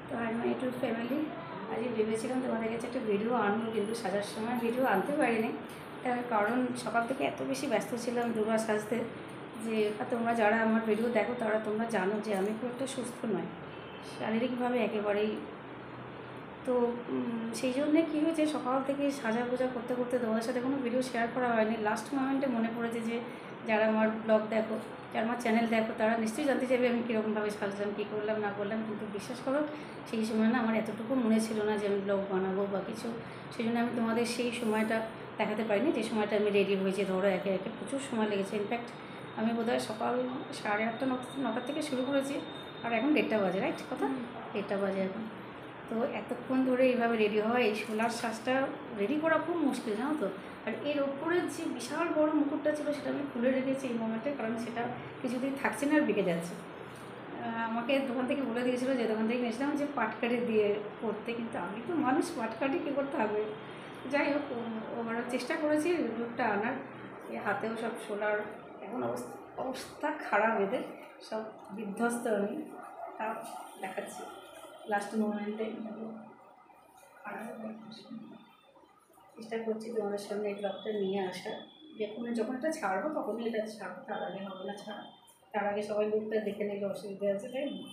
তো hi my YouTube family, আজকে ভেবেছিলাম তোমাদের কাছে একটা ভিডিও আনবো, কিন্তু সাজার সময় ভিডিও আনতে পারিনি। তার কারণ সকাল থেকে এত বেশি ব্যস্ত ছিলাম দুর্গা সাজতে যে তোমরা যারা আমার ভিডিও দেখো তারা তোমরা জানো যে আমি খুব একটা সুস্থ নয় শারীরিকভাবে একেবারেই। তো সেই জন্যে কী হয়েছে, সকাল থেকে সাজা গোজা করতে করতে তোমাদের সাথে কোনো ভিডিও শেয়ার করা হয়নি। লাস্ট মোমেন্টে মনে পড়েছে যে যারা আমার ব্লগ দেখো, যারা আমার চ্যানেল দেখো, তারা নিশ্চয়ই জানতে চাইবে আমি কীরকমভাবে সাজলাম, কী করলাম না করলাম। কিন্তু বিশ্বাস করো সেই সময় না আমার এতটুকু মনে ছিল না যে আমি ব্লগ বানাবো বা কিছু। সেই জন্য আমি তোমাদের সেই সময়টা দেখাতে পারিনি, যে সময়টা আমি রেডি হয়েছি। ধরো একে একে প্রচুর সময় লেগেছে। ইনফ্যাক্ট আমি বোধহয় সকাল 8:30 9টা থেকে শুরু করেছি, আর এখন 1:30 বাজে, রাইট? কথা 1:30 বাজে এখন। তো এতক্ষণ ধরে এইভাবে রেডি হয়, এই সোলার সাজটা রেডি করা খুব মুশকিল, জানো তো। আর এর ওপরে যে বিশাল বড় মুকুটটা ছিল সেটা আমি খুলে রেখেছি এই মোমেন্টে, কারণ সেটা কিছুদিন থাকছে না আর বিকে যাচ্ছে। আমাকে দোকান থেকে বলে দিয়েছিলো, যে দোকান থেকে নিয়েছিলাম, যে পাটকাঠি দিয়ে করতে, কিন্তু আমি তো মানুষ, পাটকাঠি কী করতে হবে। যাই হোক, ওরা চেষ্টা করেছি লুকটা আনার। হাতেও সব সোলার, এখন অবস্থা খারাপ, এদের সব বিধ্বস্ত। আমি তাও দেখাচ্ছি লাস্ট মোমেন্টে। চেষ্টা করছি তোমাদের সামনে এই ব্লগটা নিয়ে আসার। যখন এটা ছাড়বো তখনই এটা ছাড়বো, তার আগে হবে না ছাড়া। তার আগে সবাই লুকটা দেখে নিলে অসুবিধা আছে, তাই না?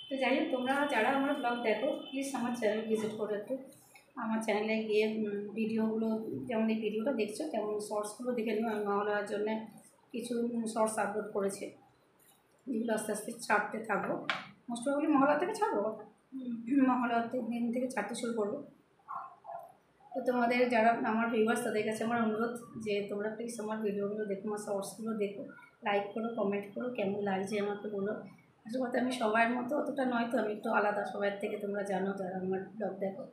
তো যাই হোক, তোমরা যারা আমার ব্লগ দেখো প্লিজ আমার চ্যানেল ভিজিট করে একটু আমার চ্যানেলে গিয়ে ভিডিওগুলো, যেমন এই ভিডিওটা দেখছো তেমন শর্টসগুলো দেখে নিও। আমি মহালয়ার জন্য কিছু শর্টস আপলোড করেছি, যেগুলো আস্তে আস্তে ছাড়তে থাকবো। মোস্ট প্রবলি মহালয়া থেকে ছাড়বো, মহালয়ার দিন থেকে ছাড়তে শুরু করবো। তো তোমাদের যারা আমার ভিউয়ার্স, তাদের কাছে আমার অনুরোধ যে তোমরা প্লিজ আমার ভিডিওগুলো দেখো, আমার শর্টসগুলো দেখো, লাইক করো, কমেন্ট করো, কেমন লাগছে আমাকে বলো। আসলে কথা, আমি সবার মতো অতটা নয়, তো আমি একটু আলাদা সবার থেকে। তোমরা জানো যারা আমার ব্লগ দেখো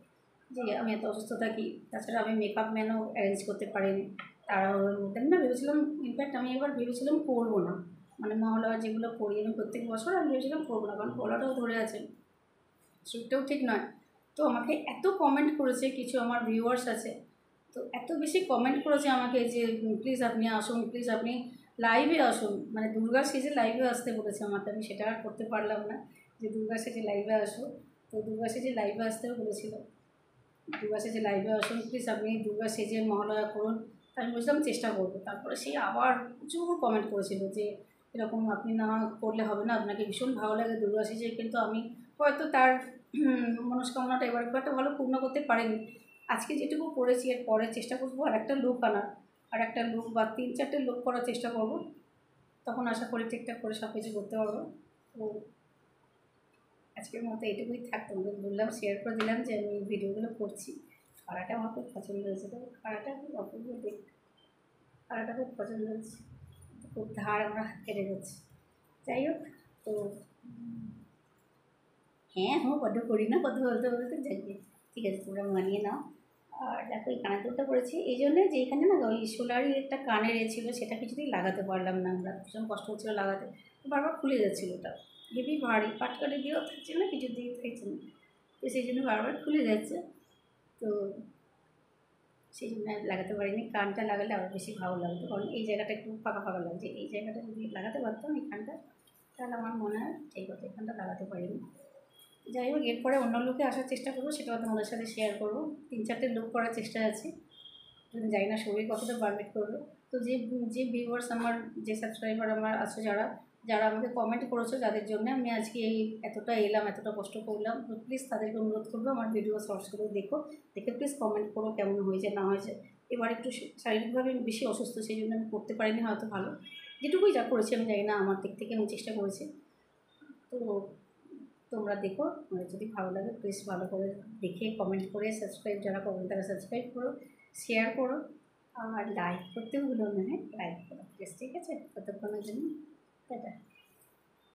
যে আমি এত অসুস্থ থাকি। তাছাড়া আমি মেকআপ ম্যানও অ্যারেঞ্জ করতে পারিনি। তারা ওর মধ্যে না ভেবেছিলাম, ইনফ্যাক্ট আমি এবার ভেবেছিলাম করবো না, মানে মহালয়া যেগুলো করি আমি প্রত্যেক বছর, আমি ভেবেছিলাম করবো না, কারণ গলাটাও ধরে আছে, শ্যুটটাও ঠিক নয়। তো আমাকে এত কমেন্ট করেছে, কিছু আমার ভিউয়ার্স আছে, তো এত বেশি কমেন্ট করেছে আমাকে যে প্লিজ আপনি আসুন, প্লিজ আপনি লাইভে আসুন। মানে দুর্গা সেজে লাইভে আসতে বলেছে আমাকে। আমি সেটা আর করতে পারলাম না, যে দুর্গা সেজে লাইভে আসো। তো দুর্গা সেজে লাইভে আসতেও বলেছিল, দুর্গা সেজে লাইভে আসুন প্লিজ, আপনি দুর্গা সেজে মহালয়া করুন। আমি বুঝলাম চেষ্টা করবো। তারপরে সেই আবার প্রচুর কমেন্ট করেছিল যে এরকম আপনি না করলে হবে না, আপনাকে ভীষণ ভালো লাগে দুর্গা সেজে। কিন্তু আমি হয়তো তার মনস্কামনাটা এবার খুব একটা ভালো পূর্ণ করতে পারিনি। আজকে যেটুকু করেছি, এর পরে চেষ্টা করবো আর একটা লুক আনার, আর একটা লুক বা 3-4টে লুক করার চেষ্টা করব। তখন আশা করি ঠিকঠাক করে সব কিছু করতে পারবো। তো আজকের মতো এইটুকুই থাক, তোমাদের বললাম, শেয়ার করে দিলাম যে আমি ভিডিওগুলো করছি। খাড়াটা আমার খুব পছন্দ হয়েছে, তো খাড়াটা খুব অপূর্ব দেখতে, খাড়াটা খুব পছন্দ হয়েছে। খুব ধার আমার হাত কেটে যাচ্ছে। যাই হোক, তো হ্যাঁ বড্ড করি না কথা বলতে বলতে। যাই, ঠিক আছে, তোমরা মানিয়ে নাও। আর দেখো এই কানের দুলটা করেছি এই জন্যে যে এখানে না ওই সোলারই একটা কানের ছিল, সেটা কিছুতেই লাগাতে পারলাম না আমরা, ভীষণ কষ্ট হচ্ছিলো লাগাতে, বারবার খুলে যাচ্ছিলো। ওটা হেভি ভারী, পাটকাঠি দিয়েও থাকছে না, কিছু দিয়ে থাকছে না, তো সেই জন্য বারবার খুলে যাচ্ছে। তো সেই জন্য লাগাতে পারিনি। কানটা লাগালে আরও বেশি ভালো লাগতো, কারণ এই জায়গাটা একটু ফাঁকা ফাঁকা লাগছে। এই জায়গাটা যদি লাগাতে পারতাম এখানটা, তাহলে আমার মনে হয় ঠিক হতো। এখানটা লাগাতে পারিনি। যাই হোক, এরপরে অন্য লুকে আসার চেষ্টা করবো, সেটাও তোমাদের সাথে শেয়ার করবো। 3-4টে লুক করার চেষ্টা আছে, যদি জানি না শরীর কতটা পারমিট করবে। তো যে ভিউয়ার্স আমার, যে সাবস্ক্রাইবার আমার আছে, যারা আমাকে কমেন্ট করেছো, যাদের জন্য আমি আজকে এই এতটা এলাম, এতটা কষ্ট করলাম, তো প্লিজ তাদেরকে অনুরোধ করবো আমার ভিডিও শর্টসগুলো দেখে প্লিজ কমেন্ট করো কেমন হয়েছে না হয়েছে। এবার একটু শারীরিকভাবে বেশি অসুস্থ, সেই জন্য আমি করতে পারিনি হয়তো ভালো। যেটুকুই যা করেছি আমি জানি না, আমার দিক থেকে আমি চেষ্টা করেছি। তো তোমরা দেখো, যদি ভালো লাগে প্লিজ ভালো করে দেখে কমেন্ট করে, সাবস্ক্রাইব যারা করবেন তারা সাবস্ক্রাইব করো, শেয়ার করো, আর লাইক করতেও ভুলো না। হ্যাঁ, লাইক করো প্লিজ, ঠিক আছে? ততক্ষণের জন্য টাটা।